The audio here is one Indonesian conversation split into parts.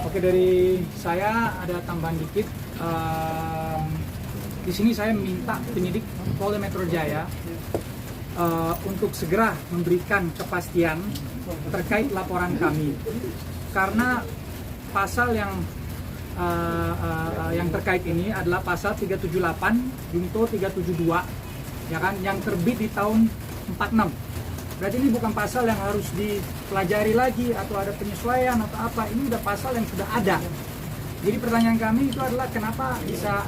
Oke, dari saya ada tambahan dikit. Di sini saya minta penyidik Polda Metro Jaya untuk segera memberikan kepastian terkait laporan kami, karena pasal yang terkait ini adalah pasal 378 Junto 372, ya kan, yang terbit di tahun 46. Berarti ini bukan pasal yang harus dipelajari lagi atau ada penyesuaian atau apa. Ini udah pasal yang sudah ada. Jadi pertanyaan kami itu adalah kenapa bisa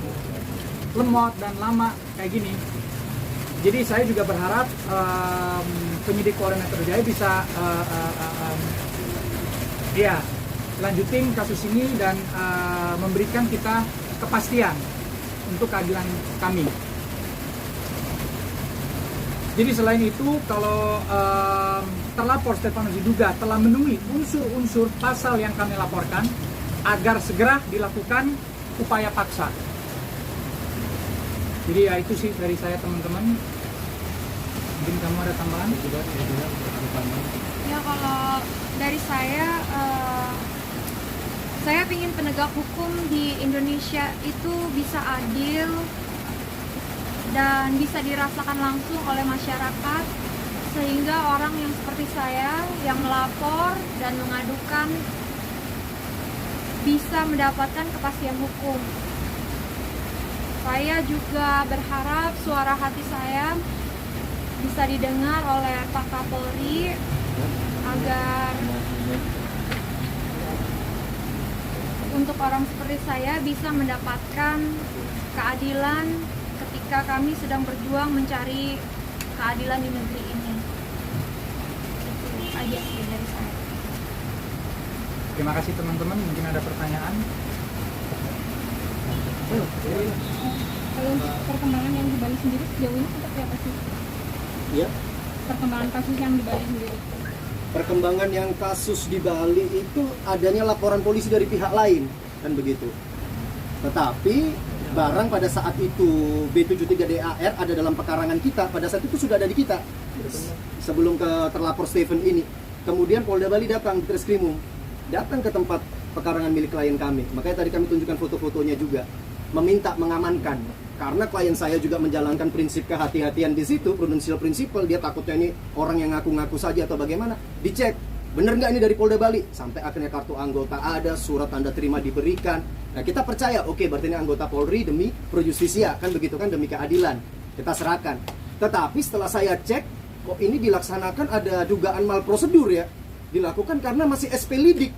lemot dan lama kayak gini. Jadi saya juga berharap penyidik Polda Metro Jaya bisa lanjutin kasus ini dan memberikan kita kepastian untuk keadilan kami. Jadi selain itu, kalau terlapor Stefanus diduga telah memenuhi unsur-unsur pasal yang kami laporkan, agar segera dilakukan upaya paksa. Jadi ya itu sih dari saya, teman-teman. Mungkin kamu ada tambahan? Ya, kalau dari saya ingin penegak hukum di Indonesia itu bisa adil dan bisa dirasakan langsung oleh masyarakat, sehingga orang yang seperti saya yang melapor dan mengadukan bisa mendapatkan kepastian hukum. Saya juga berharap suara hati saya bisa didengar oleh Pak Kapolri agar untuk orang seperti saya bisa mendapatkan keadilan ketika kami sedang berjuang mencari keadilan di negeri ini. Itu aja sih dari saya. Terima kasih teman-teman. Mungkin ada pertanyaan? Kalau untuk perkembangan yang di Bali sendiri sejauh ini seperti apa sih? Ya, Perkembangan kasus yang di Bali sendiri. perkembangan yang kasus di Bali itu adanya laporan polisi dari pihak lain, kan begitu. Tetapi barang pada saat itu B73DAR ada dalam pekarangan kita, pada saat itu sudah ada di kita sebelum ke terlapor Stephen ini. Kemudian Polda Bali datang, Treskrimum datang ke tempat pekarangan milik klien kami. Makanya tadi kami tunjukkan foto-fotonya juga, meminta mengamankan, karena klien saya juga menjalankan prinsip kehati-hatian di situ, prudential principle. Dia takutnya ini orang yang ngaku-ngaku saja atau bagaimana. Dicek, bener nggak ini dari Polda Bali? Sampai akhirnya kartu anggota ada, surat tanda terima diberikan. Nah, kita percaya, oke, berarti ini anggota Polri demi pro justisia, kan begitu kan, demi keadilan. Kita serahkan. Tetapi setelah saya cek, kok ini dilaksanakan ada dugaan mal prosedur ya. Dilakukan karena masih SP lidik.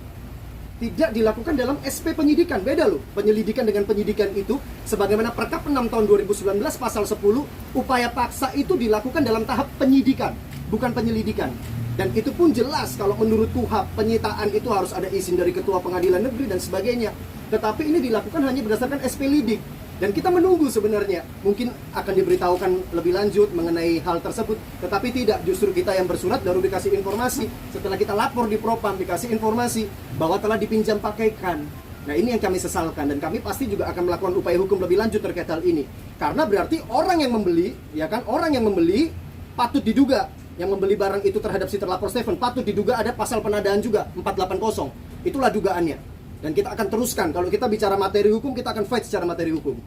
Tidak dilakukan dalam SP penyidikan. Beda loh, penyelidikan dengan penyidikan itu. Sebagaimana Perkap 6 tahun 2019 pasal 10, upaya paksa itu dilakukan dalam tahap penyidikan, bukan penyelidikan. Dan itu pun jelas kalau menurut KUHP, penyitaan itu harus ada izin dari Ketua Pengadilan Negeri dan sebagainya. Tetapi ini dilakukan hanya berdasarkan SP lidik. Dan kita menunggu sebenarnya, mungkin akan diberitahukan lebih lanjut mengenai hal tersebut. Tetapi tidak, justru kita yang bersurat baru dikasih informasi. Setelah kita lapor di Propam, dikasih informasi bahwa telah dipinjam pakaikan. Nah, ini yang kami sesalkan, dan kami pasti juga akan melakukan upaya hukum lebih lanjut terkait hal ini. Karena berarti orang yang membeli, ya kan, orang yang membeli patut diduga, yang membeli barang itu terhadap si terlapor Stephen, patut diduga ada pasal penadaan juga, 480. Itulah dugaannya. Dan kita akan teruskan, kalau kita bicara materi hukum, kita akan fight secara materi hukum.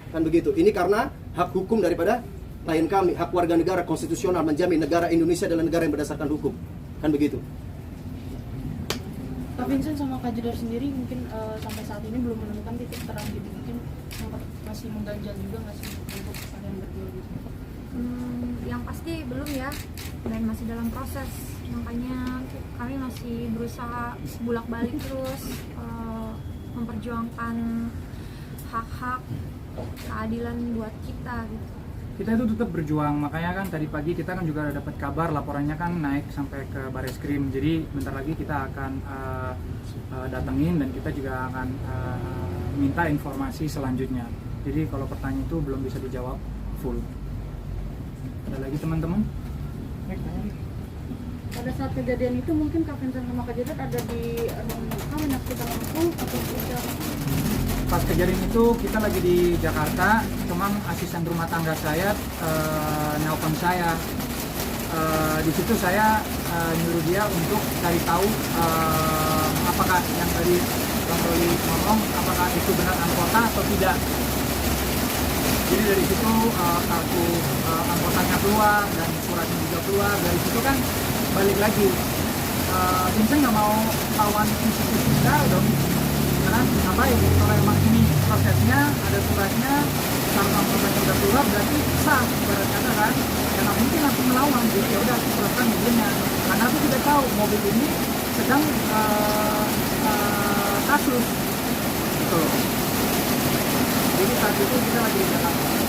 Kan begitu. Ini karena hak hukum daripada klien kami, hak warga negara konstitusional menjamin negara Indonesia adalah negara yang berdasarkan hukum. Kan begitu. Pak Vincent sama Kak Jedar sendiri mungkin sampai saat ini belum menemukan titik terang gitu, mungkin masih mengganjal juga nggak sih untuk kalian berdua gitu? Yang pasti belum ya, dan masih dalam proses. Makanya kami masih berusaha bolak-balik terus memperjuangkan hak-hak keadilan buat kita gitu. Kita itu tetap berjuang, makanya kan tadi pagi kita kan juga dapat kabar laporannya kan naik sampai ke Bareskrim. Jadi bentar lagi kita akan datengin dan kita juga akan minta informasi selanjutnya. Jadi kalau pertanyaan itu belum bisa dijawab full. Ada lagi teman-teman? Pada saat kejadian itu mungkin Kak Vincent sama Kak Jedar ada di ruang menyaksikan langsung atau tidak? Pas kejadian itu kita lagi di Jakarta, cuma asisten rumah tangga saya nelpon saya. Di situ saya nyuruh dia untuk cari tahu apakah yang tadi Bang Roli ngomong apakah itu benar anggota atau tidak. Jadi dari situ kartu anggotanya keluar dan suratnya juga keluar. Dari situ kan balik lagi. Vincent nggak mau lawan institusi kita dong, karena ngapain? Kalau emang ini prosesnya ada suratnya, kartu anggotanya udah keluar, berarti sah ibarat kata kan. Ya nggak mungkin aku melawan, jadi ya udah aku serahkan mobilnya. Karena aku tidak tahu mobil ini sedang kasus. Gitu. Jadi saat itu kita lagi di Jakarta.